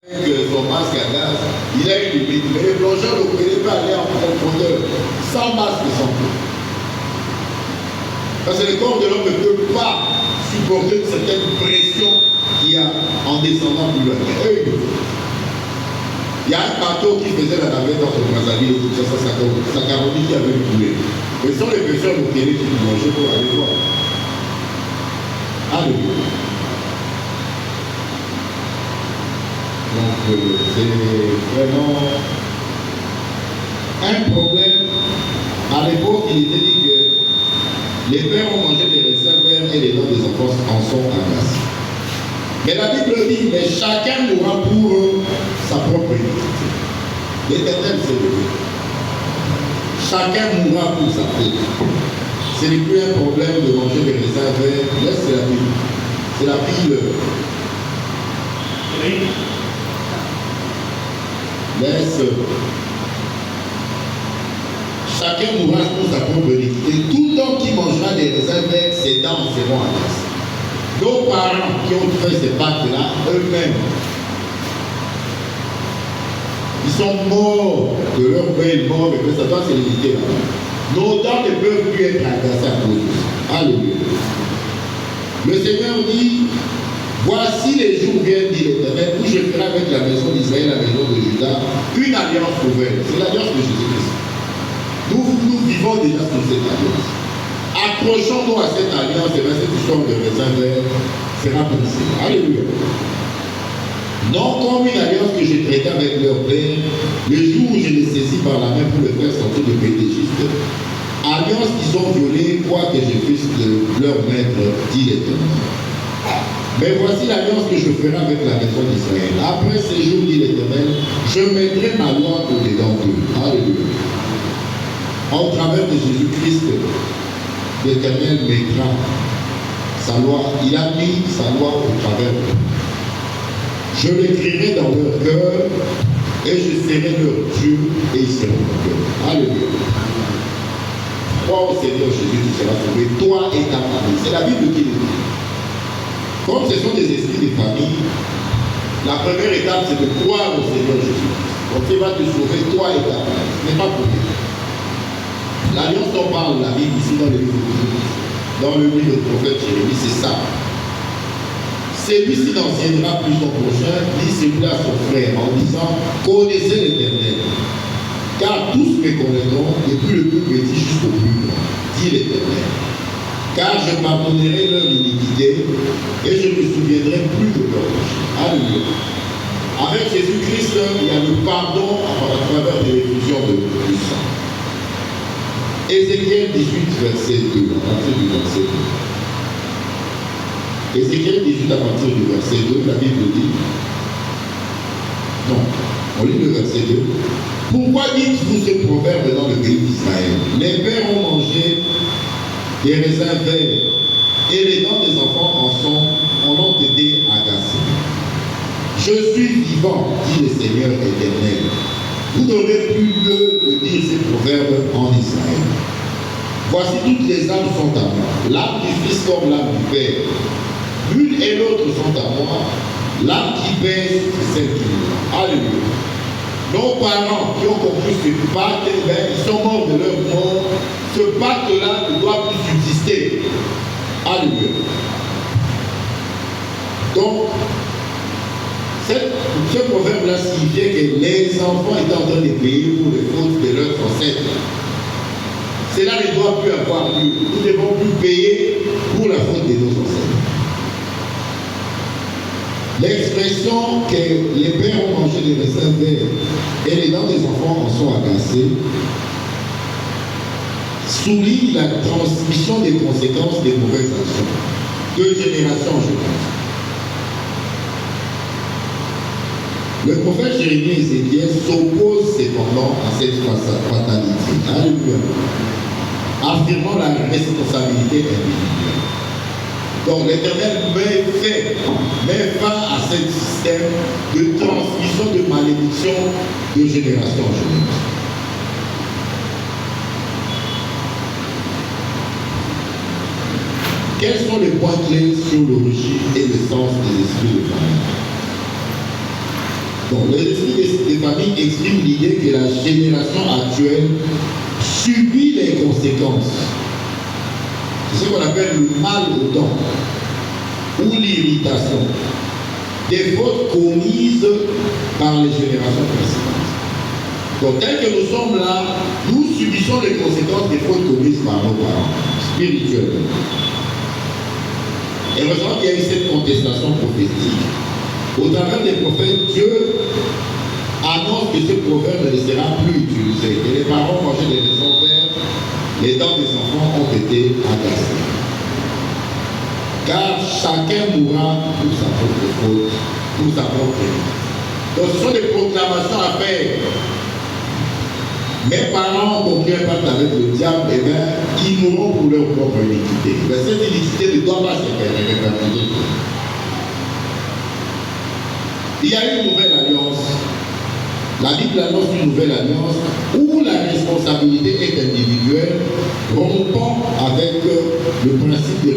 avec son masque à gaz, il a une limite. Mais les plongeurs ne pouvaient pas aller en profondeur sans masque et sans feu. Parce que le corps de l'homme ne peut pas supporter une certaine pression qu'il y a en descendant plus loin. Il y a un bateau qui faisait la navette entre Brazzaville et tout ça, sa caronie qui avait coulé. Mais ce sont les pêcheurs locaux qui plongeaient pour aller voir. Alléluia. Donc c'est vraiment un problème. À l'époque, il était dit que les pères ont mangé des raisins verts et les dents des enfants en sont agacés. Mais la Bible dit, mais chacun mourra pour sa propre iniquité. L'Éternel s'est levé. Chacun mourra pour sa faute. Ce n'est plus un problème de manger des raisins verts. Laisse la Bible. C'est la Bible. Laisse. Chacun mourra pour sa propre iniquité. Tout homme qui mangera des raisins verts, ses dents seront agacées. Nos parents qui ont fait ces pactes-là, eux-mêmes, ils sont morts de leur père mort, mais que ça doit se limiter là. Nos dents ne peuvent plus être agacées à cause de ça. Alléluia. Le Seigneur dit, voici les jours viennent, dit l'Éternel, où je ferai avec la maison d'Israël, la maison de Juda, une alliance nouvelle. C'est l'alliance de Jésus-Christ. Nous vivons déjà sous cette alliance. Accrochons-nous à cette alliance et cette histoire de raisin vert sera brisée. Alléluia. Non comme une alliance que j'ai traitée avec leur père, le jour où je les saisis par la main pour le faire sortir de pays d'Égypte, alliance qu'ils ont violée, quoi que je puisse leur maître, dit l'Éternel. Mais voici l'alliance que je ferai avec la maison d'Israël. Après ces jours, dit l'Éternel, je mettrai ma loi au-dedans d'eux. Alléluia. En travers de Jésus-Christ, l'Éternel mettra sa loi. Il a mis sa loi au travers d'eux. Je l'écrirai dans leur cœur et je serai leur Dieu et ils seront mon cœur. Alléluia. Crois au Seigneur Jésus, tu seras sauvé, toi et ta famille. C'est la Bible qui le dit. Comme ce sont des esprits de famille, la première étape c'est de croire au Seigneur Jésus. Donc il va te sauver, toi et ta famille. Ce n'est pas pour toi. L'alliance dont parle la Bible ici dans le livre de Jésus, dans le livre du prophète Jérémie, c'est ça. Celui-ci n'enseignera plus son prochain, dit celui-là à son frère, en disant, connaissez l'Éternel. Car tous me connaîtront, depuis le plus petit jusqu'au plus grand, dit l'Éternel. Car je pardonnerai leur iniquité et je ne me souviendrai plus de leur péché. Alléluia. Avec Jésus-Christ, il y a le pardon à travers des effusions du sang. Ézéchiel 18, verset 2, à partir du verset 2. Ézéchiel 18, à partir du verset 2, la Bible dit, non, on lit le verset 2. Pourquoi dites-vous ce proverbe dans le pays d'Israël? Les pères ont mangé des raisins verts et les dents des enfants en ont été agacés. Je suis vivant, dit le Seigneur éternel. Vous n'aurez plus lieu de dire ces proverbes en Israël. Voici toutes les âmes sont à moi, l'âme du Fils comme l'âme du Père. L'une et l'autre sont à moi, l'âme qui pèse, c'est celle qui meurt. Alléluia. Nos parents qui ont compris ce pacte, ils sont morts de leur mort. Ce pacte-là ne doit plus subsister. Alléluia. Donc, ce proverbe-là signifiait que les enfants étaient en train de payer pour les fautes de leurs ancêtres. Cela ne doit plus avoir lieu. Nous ne devons plus payer pour la faute de nos ancêtres. L'expression que les pères ont mangé des raisins verts et les dents des enfants en sont agacés souligne la transmission des conséquences des mauvaises actions. 2 générations, je pense. Le prophète Jérémie et Ézéchiel s'opposent cependant à cette fatalité. Alléluia. Affirmant la responsabilité individuelle. Donc l'Éternel met fin à ce système de transmission de malédiction de génération en génération. Quels sont les points clés sur l'origine et le sens des esprits de famille? Donc, l'esprit des familles exprime l'idée que la génération actuelle subit les conséquences. C'est ce qu'on appelle le mal au temps ou l'irritation des fautes commises par les générations précédentes. Donc, tel que nous sommes là, nous subissons les conséquences des fautes commises par nos parents, spirituellement. Et heureusement qu'il y a eu cette contestation prophétique. Au travers des prophètes, Dieu annonce que ce proverbe ne sera plus utilisé. Que les parents mangeaient des maisons verts, les dents des enfants ont été agacées. Car chacun mourra pour sa propre faute, pour sa propre vie. Donc ce sont des proclamations à faire. Mes parents ont conclu un pacte avec le diable, et bien, ils mourront pour leur propre iniquité. Mais cette iniquité ne doit pas se répercuter. Il y a une nouvelle alliance. La Bible annonce une nouvelle alliance où la responsabilité est individuelle, rompant avec le principe de